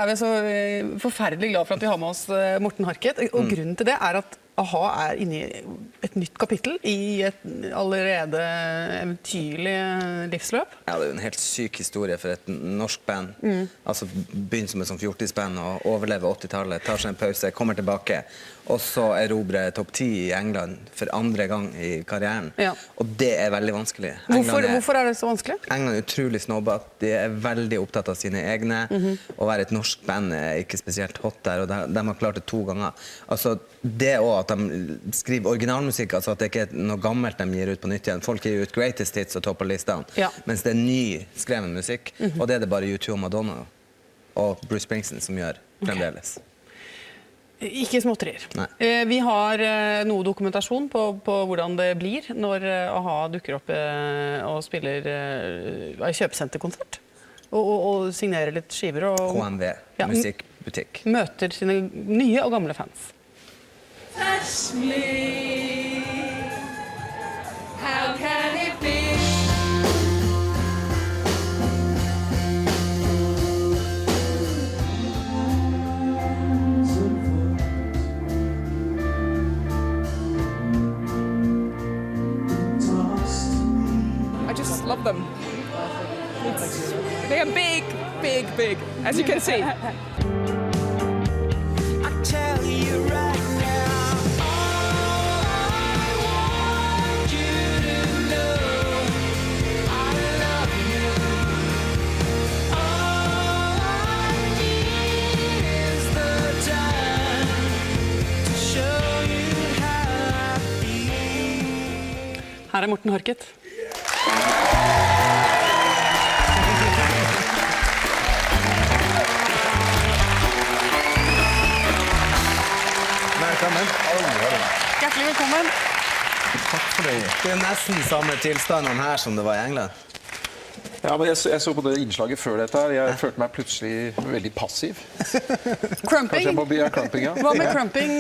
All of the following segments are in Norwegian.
vi så forferdelig glad for at vi har med oss Morten Harket. Og grunnen til det at a-ha inne i et nytt kapittel i et allerede eventyrlig livsløp. Ja, det en helt syk historie for et norsk band. Altså begynner som et sånn fjortisband og overlever 80-tallet, tar seg en pause, kommer tilbake, og så erobrer topp 10 i England for andre gang i karrieren. Ja. Og det veldig vanskelig. Hvorfor det så vanskelig? England utrolig snobbet. De veldig opptatt av sine egne. Å være et norsk band ikke spesielt hot der, og de har klart det 2 ganger. Altså, det også at de skriver originalmusikk, altså at det ikke noe gammelt de gir ut på nytt igjen. Folk gir ut greatest hits og topper listene, mens det ny skreven musikk, og det det bare U2 og Madonna og Bruce Springsteen som gjør fremdeles. Ikke småtterier. Vi har noe dokumentasjon på hvordan det blir når a-ha dukker opp og spiller kjøpesenterkonsert og signerer litt skiver. KMV, musikkbutikk. Møter sine nye og gamle fans. Touch me, how can it be? I just love them. They are big, big, big, as you can see. Her Morten Harket. Velkommen. Hjertelig velkommen. Takk for det. Det nesten samme tilstanden her som det var i England. Ja, men jeg så på det innslaget før dette her. Jeg følte meg plutselig veldig passiv. Crumping? Kanskje jeg må bli crumping, ja. Hva med crumping?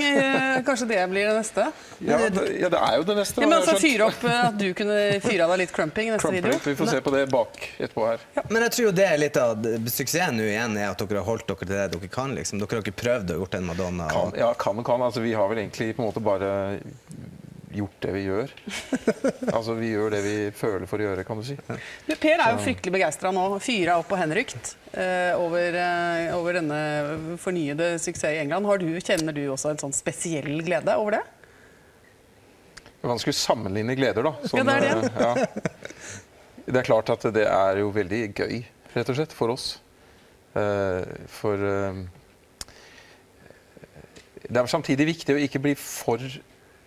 Kanskje det blir det neste? Ja, det jo det neste. Ja, men altså fyre opp at du kunne fyre av deg litt crumping i neste video. Vi får se på det bak etterpå her. Ja. Men jeg tror jo det litt av suksessen nå igjen at dere har holdt dere til det dere kan, liksom. Dere har ikke prøvd å gjort en Madonna. Ja, kan. Altså, vi har vel egentlig på en måte bare gjort det vi gjør. Altså, vi gjør det vi føler for å gjøre, kan du si. Per jo fryktelig begeistret nå, fyret opp og henrykt over denne fornyede suksess i England. Kjenner du også en sånn spesiell glede over det? Man skulle sammenligne gleder, da. Sånn, ja, det det. Ja. Det klart at det jo veldig gøy, rett og slett, for oss. Det samtidig viktig å ikke bli for...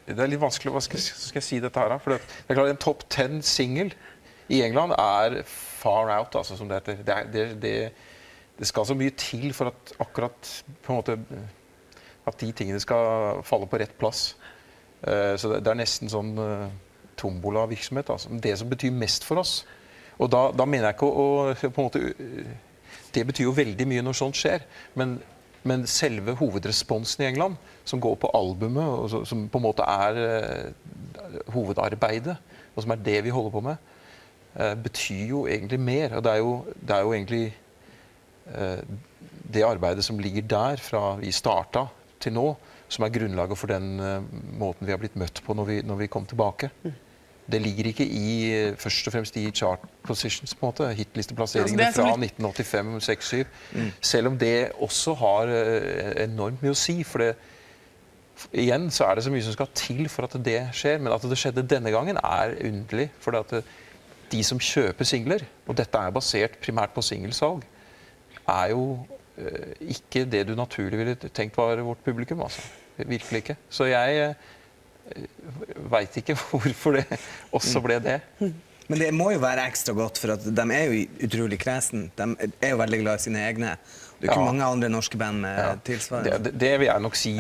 Det litt vanskelig, hva skal jeg si dette her? For det klart, en top 10 single i England far out, altså, som det heter. Det skal så mye til for at akkurat på en måte at de tingene skal falle på rett plass. Så det nesten sånn tombola-virksomhet, altså. Det som betyr mest for oss. Og da mener jeg ikke å på en måte... Det betyr jo veldig mye når sånt skjer, men selve hovedresponsen i England, som går på albumet, og som på en måte hovedarbeidet, og som det vi holder på med, betyr jo egentlig mer. Og det jo egentlig det arbeidet som ligger der fra vi startet til nå, som grunnlaget for den måten vi har blitt møtt på når vi kom tilbake. Det ligger ikke først og fremst i chart positions, på en måte, hitlisteplasseringene fra 1985, 6, 7. Selv om det også har enormt mye å si, for igjen så det så mye som skal til for at det skjer, men at det skjedde denne gangen underlig, for at de som kjøper singler, og dette basert primært på singelsalg, jo ikke det du naturlig ville tenkt var vårt publikum, altså. Virkelig ikke. Så jeg vet ikke hvorfor det også ble det. Men det må jo være ekstra godt, for at de jo utrolig kresen. De jo veldig glad i sine egne. Det ikke mange andre norske band med tilsvarende. Det vil jeg nok si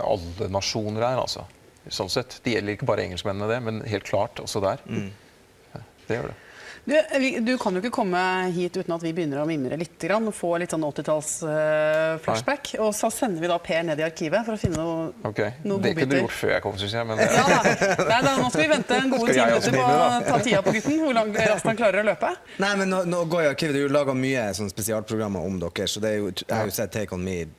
alle nasjoner altså. Sånn sett. Det gjelder ikke bare engelskmennene det, men helt klart også der. Det gjør det. Du kan jo ikke komme hit uten at vi begynner å mimre litt, og få litt sånn 80-talls-flashback. Og så sender vi da Per ned i arkivet for å finne noe Det kunne du gjort før jeg kom, synes jeg. Men... Ja da. Nå skal vi vente en gode 10 minutter på å ta tida på gutten. Hvor langt raskt han klarer å løpe. Nei, men nå går jeg i arkivet. Det er jo laget mye sånn spesialprogrammer om dere, så det er jo, jeg har jo sett Take On Me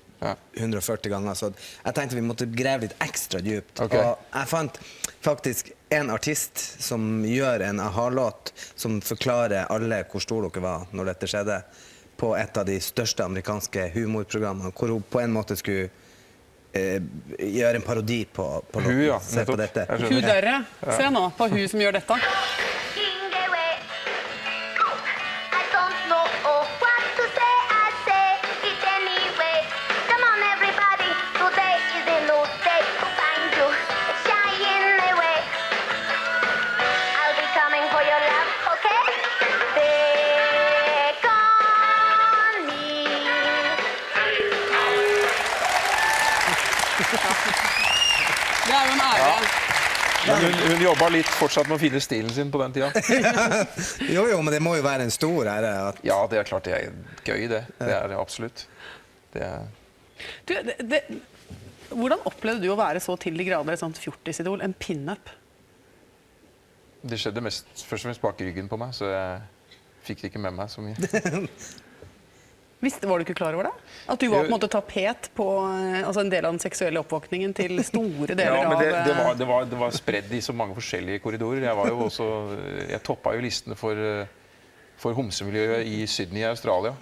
140 ganger, så jeg tenkte vi måtte greve litt ekstra dypt. Og jeg fant faktisk en artist som gjør en aha-låt som forklarer alle hvor stor dere var når dette skjedde, på et av de største amerikanske humorprogrammene, hvor hun på en måte skulle gjøre en parodi på låten. Se på dette. Hun dere, se nå på hun som gjør dette. Det er jo en ære. Men hun jobbet litt fortsatt med å finne stilen sin på den tida. Jo, men det må jo være en stor ære. Ja, det er klart det er gøy, det. Det er det absolutt. Hvordan opplevde du å være så til de grader et sånt fjortisidol, en pin-up? Det skjedde først og fremst bak ryggen på meg, så jeg fikk det ikke med meg så mye. Var du ikke klar over det? At du var på en måte tapet på altså en del av den seksuelle oppvåkningen til store deler av... Det var spredd i så mange forskjellige korridorer. Jeg toppet jo listene for homsemiljøet i Sydney i Australia.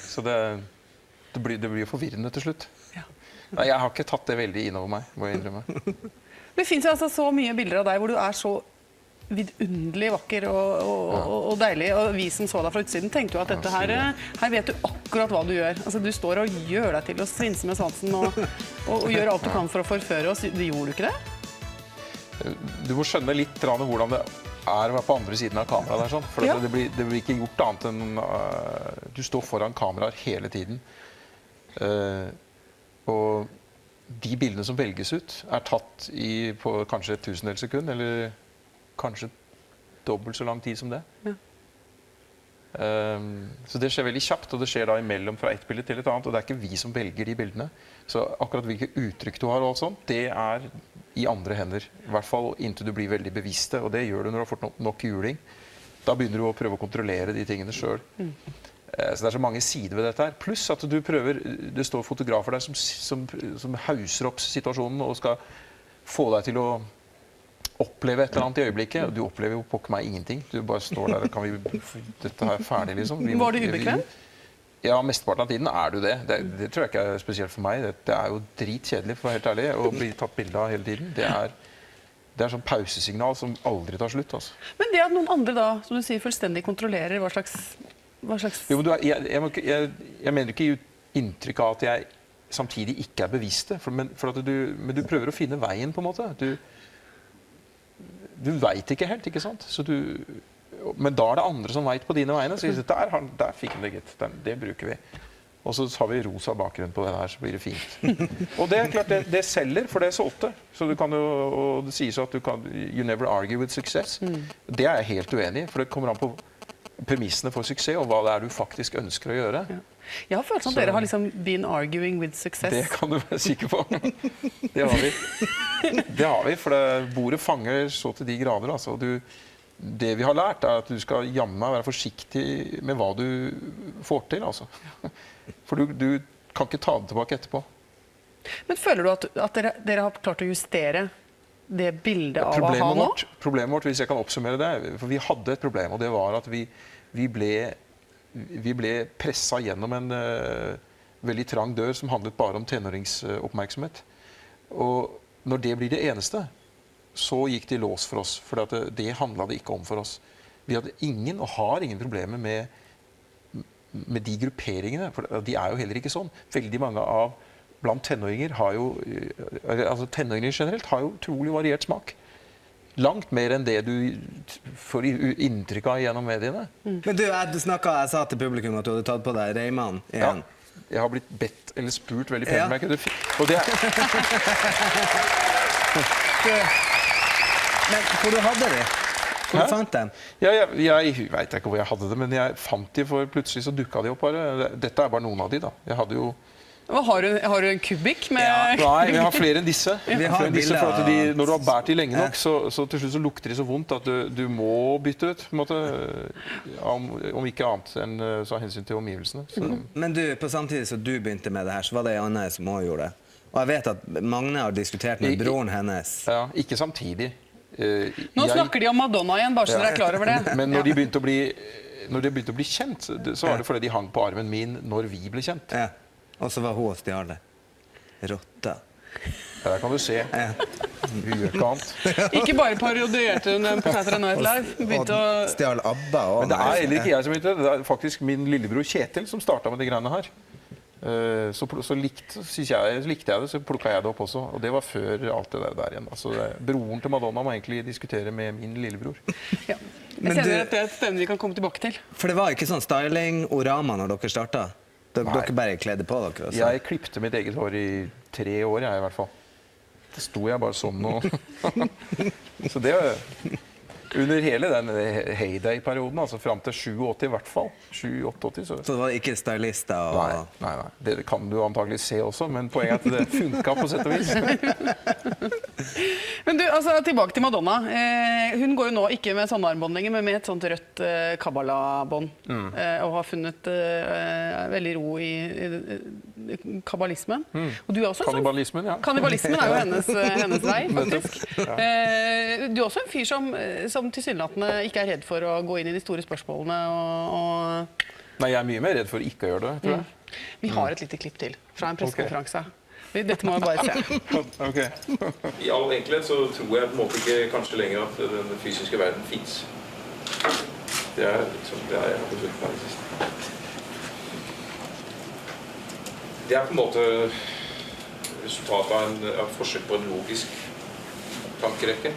Så det blir jo forvirrende til slutt. Nei, jeg har ikke tatt det veldig innover meg, må jeg innrømme. Det finnes jo altså så mye bilder av deg hvor du er så vidunderlig vakker og deilig, og vi som så deg fra utsiden tenkte jo at dette her vet du akkurat hva du gjør. Altså, du står og gjør deg til å svinse med svansen og gjør alt du kan for å forføre oss. Gjorde du ikke det? Du må skjønne litt hvordan det er å være på andre siden av kameraet der, sånn. For det blir ikke gjort annet enn du står foran kameraer hele tiden. Og de bildene som velges ut er tatt på kanskje 1/1000 sekund, eller kanskje dobbelt så lang tid som det. Så det skjer veldig kjapt, og det skjer da imellom fra et bilde til et annet, og det er ikke vi som velger de bildene. Så akkurat hvilke uttrykk du har og alt sånt, det er i andre hender. I hvert fall inntil du blir veldig bevisste, og det gjør du når du har fått nok juling. Da begynner du å prøve å kontrollere de tingene selv. Så det er så mange sider ved dette her. Pluss at du prøver, det står fotografer der som hauser opp situasjonen og skal få deg til å oppleve et eller annet i øyeblikket, og du opplever jo pokker meg ingenting. Du bare står der, dette her er ferdig liksom. Var du ubekvem? Ja, mesteparten av tiden er du det. Det tror jeg ikke er spesielt for meg. Det er jo dritkjedelig, for å være helt ærlig, å bli tatt bilde av hele tiden. Det er sånn pausesignal som aldri tar slutt, altså. Men det at noen andre da, som du sier, fullstendig kontrollerer hva slags... Jo, men jeg mener ikke gi inntrykk av at jeg samtidig ikke er bevisste, men du prøver å finne veien på en måte. Du vet ikke helt, ikke sant? Men da er det andre som vet på dine vegne, så sier der fikk han det, gitt. Det bruker vi. Og så har vi rosa bakgrunn på det her, så blir det fint. Og det er klart, det selger, for det solgte. Så du kan jo, og det sies at you never argue with success. Det er jeg helt uenig i, for det kommer an på premissene for suksess, og hva det er du faktisk ønsker å gjøre. Jeg har følt at dere har liksom been arguing with success. Det kan du være sikker på. Det har vi. Det har vi, for bordet fanger så til de grader. Altså. Det vi har lært er at du skal jammen være forsiktig med hva du får til. Altså. For du kan ikke ta det tilbake etterpå. Men føler du at dere har klart å justere det bildet av å ha nå? Problemet vårt, hvis jeg kan oppsummere det, for vi hadde et problem, og det var at vi ble presset gjennom en veldig trang dør som handlet bare om tenåringsoppmerksomhet. Og når det blir det eneste, så gikk det i lås for oss, for det handlet det ikke om for oss. Vi hadde ingen, og har ingen problemer med de grupperingene, for de er jo heller ikke sånn. Veldig mange blant tenåringer tenåringer generelt har jo utrolig variert smak. Langt mer enn det du får inntrykk av gjennom mediene. Men du, jeg sa til publikum at du hadde tatt på deg Reimann igjen. Ja, jeg har blitt bedt eller spurt veldig pent om jeg kunne og det Men hvor du hadde det? Hvor du fant dem? Ja, jeg vet ikke hvor jeg hadde det, men jeg fant de for plutselig så dukket de opp bare. Dette er bare noen av de da. Jeg hadde jo... Har du en kubikk med... Nei, vi har flere enn disse. Vi har bilder for at av- når du har bært de lenge nok, så til slutt så lukter de så vondt at du må bytte ut, på en måte, om ikke annet enn så av hensyn til omgivelsene. Så. Men du, på samtidig som du begynte med det her, så var det Anne som også gjorde det. Og jeg vet at Magne har diskutert med broren hennes. Ja, ikke samtidig. Nå snakker de om Madonna igjen, bare så dere er klar over det. Men når de begynte å bli kjent, så var det fordi de hang på armen min når vi ble kjent. Ja. Og så var hun og stjal det. Rotta. Ja, der kan du se. Vi gjør ikke annet. Ikke bare parodierte hun på Saturday Night Live. Begynte å... Stjal ABBA og... Men det er heller ikke jeg som begynte. Det er faktisk min lillebror Kjetil som startet med de greiene her. Så likte jeg det, så plukket jeg det opp også. Og det var før alt det der igjen. Altså, broren til Madonna må egentlig diskutere med min lillebror. Ja. Jeg kjenner at det er et stevne vi kan komme tilbake til. For det var ikke sånn styling-orama når dere startet? Dere bare kledde på dere også? Jeg klippte mitt eget hår i 3 år, jeg i hvert fall. Da sto jeg bare sånn og... Så det var under hele den heyday-perioden, altså frem til 87 i hvert fall. 87-88, så... Så det var ikke stylister og... Nei. Det kan du antagelig se også, men poenget er at det funket på sett og vis. Men du, altså tilbake til Madonna. Hun går jo nå ikke med sånne armbånd lenger, men med et sånt rødt kabbalabånd. Og har funnet veldig ro i kabbalismen. Og du er også Kannibalismen, ja. Kannibalismen er jo hennes vei, faktisk. Du er også en fyr som tilsynelatende ikke er redd for å gå inn i de store spørsmålene og... Nei, jeg er mye mer redd for ikke å gjøre det, tror jeg. Vi har et lite klipp til fra en pressekonferanse. Dette må jeg bare se. Okay. I all enkelhet så tror jeg på en måte ikke kanskje lenger at den fysiske verden finnes. Det er liksom, det har jeg besluttet meg sist. Det er på en måte resultatet av et forsøk på en logisk tankerekke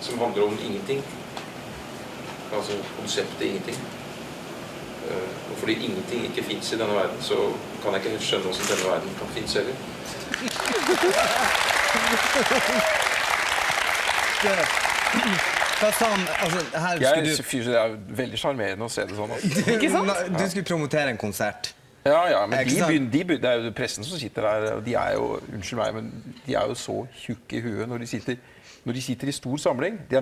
som handler om ingenting. Altså konseptet ingenting. Og fordi ingenting ikke finnes i denne verden, så kan jeg ikke helt skjønne hvordan denne verden kan finnes heller. Hva sa han? Altså, her skulle Det er veldig charmerende å se det sånn. Ikke sant? Du skulle promotere en konsert. Ja, men det er jo pressen som sitter der, og de er jo, unnskyld meg, men de er jo så tjukke i huet når de sitter i stor samling. Da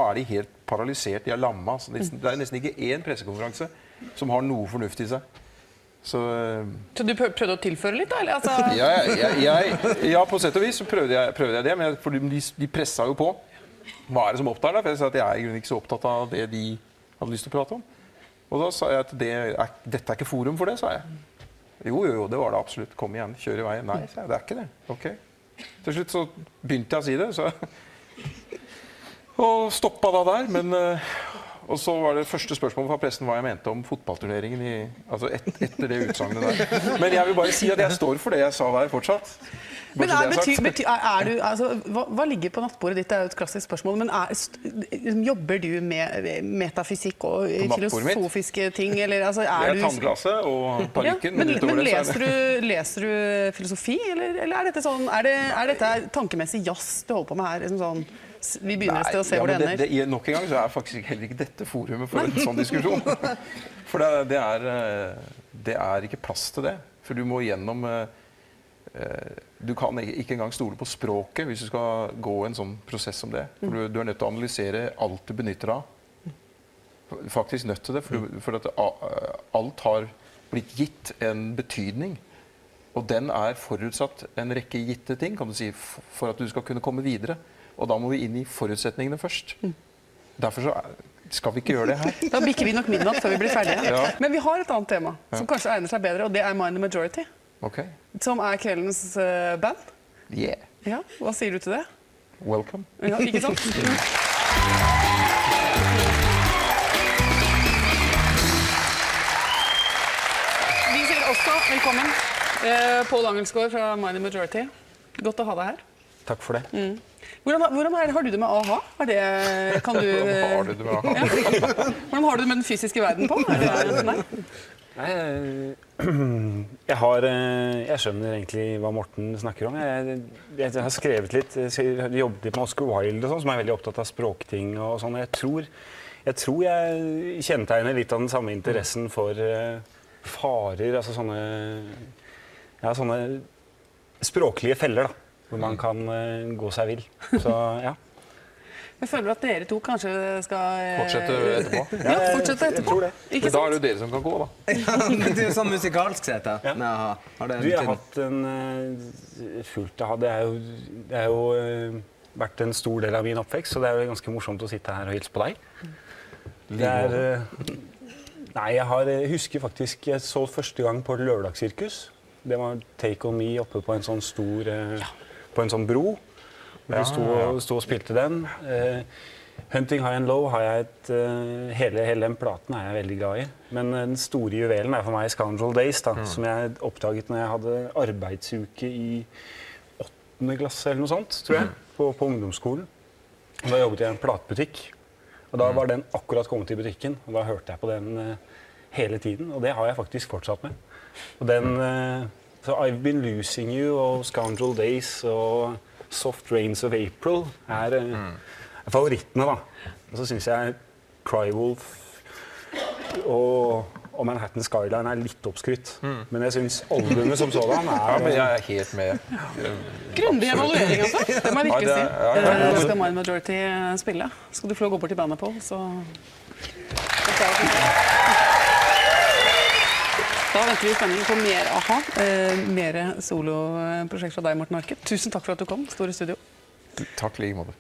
er de helt paralysert, de er lamma. Så det er nesten ikke én pressekonferanse som har noe fornuft i seg. Så du prøvde å tilføre litt, da? Eller? Altså... Ja, på sett og vis så prøvde jeg det, men for de presset jo på. Hva er det som opptar deg? For jeg sa at jeg er i grunnen ikke så opptatt av det de hadde lyst til å prate om. Og da sa jeg at dette er ikke forum for det, sa jeg. Jo, det var det absolutt. Kom igjen, kjør i veien. Nei, sa jeg, det er ikke det. Ok. Til slutt så begynte jeg å si det, så... Og stoppet da der, men... Og så var det første spørsmålet fra pressen hva jeg mente om fotballturneringen altså etter det utsagnet der. Men jeg vil bare si at jeg står for det jeg sa der fortsatt. Men hva ligger på nattbordet ditt? Det er jo et klassisk spørsmål. Men jobber du med metafysikk og filosofiske ting? Eller, altså, det er tannglasset og parykken. Ja, men leser du filosofi? Eller er dette sånn, er dette tankemessig jazz du holder på med her? Liksom sånn, vi begynner et sted å se hvor det ender. Nok en gang så er faktisk heller ikke dette forumet for en sånn diskusjon. For det er ikke plass til det. For du må gjennom... Du kan ikke engang stole på språket hvis du skal gå en sånn prosess som det. For du er nødt til å analysere alt du benytter av. Faktisk nødt til det, for at alt har blitt gitt en betydning. Og den er forutsatt en rekke gitte ting, kan du si, for at du skal kunne komme videre. Og da må vi inn i forutsetningene først. Derfor så skal vi ikke gjøre det her. Da bikker vi nok midnatt før vi blir ferdige. Ja. Men vi har et annet tema som kanskje egner seg bedre, og det er Mind the Majority. Ok. Som er kveldens band. Yeah. Ja, hva sier du til det? Welcome. Ja, ikke sant? Vi sier også velkommen. Pål Angelsgaard fra Mind the Majority. Godt å ha deg her. Takk for det. Hvordan har du det med a-ha? Hvordan har du det med a-ha? Ja. Hvordan har du det med den fysiske verden på? Nei? Nei, jeg skjønner egentlig hva Morten snakker om. Jeg har skrevet litt, jeg jobbet litt med Oscar Wilde og sånn, som er veldig opptatt av språkting og sånn. Jeg tror jeg kjennetegner litt av den samme interessen for farer, altså sånne språklige feller, da, hvor man kan gå seg vill. Så ja. Jeg føler at dere to kanskje skal Fortsette etterpå. Ja, fortsette etterpå. Jeg tror det. Ikke Men da er sant? det jo dere som kan gå, da. Ja, men det er jo sånn musikalsk sett, da. Ja. Har det Du, jeg har en hatt en fullt av det er jo vært en stor del av min oppvekst, så det er jo ganske morsomt å sitte her og hilse på deg. Det er nei, jeg husker faktisk jeg så første gang på et lørdagssirkus. Det var Take On Me oppe på en sånn stor på en sånn bro. Hvor vi sto og spilte den. Hunting High and Low har jeg hele den platen er jeg veldig glad i. Men den store juvelen er for meg Scoundrel Days, da, som jeg oppdaget når jeg hadde arbeidsuke i 8. klasse eller noe sånt, tror jeg, på ungdomsskolen. Og da jobbet jeg i en platebutikk. Og da var den akkurat kommet i butikken, og da hørte jeg på den hele tiden. Og det har jeg faktisk fortsatt med. Og den så I've Been Losing You og Scoundrel Days og Soft Rains of April er favorittene, da. Og så synes jeg Crywolf og Manhattan Skyline er litt oppskrytt. Men jeg synes albumet som sådan Ja, men jeg er helt med. Grundig evaluering, altså. Det må jeg virkelig Ja, si. ja. Nå skal Mind Majority spille. Skal du få lov å gå bort til bandet, Paul, så da venter vi i spenning på mer AHA, mer soloprosjekt fra deg, Morten Harket. Tusen takk for at du kom, store studio. Takk i like måte.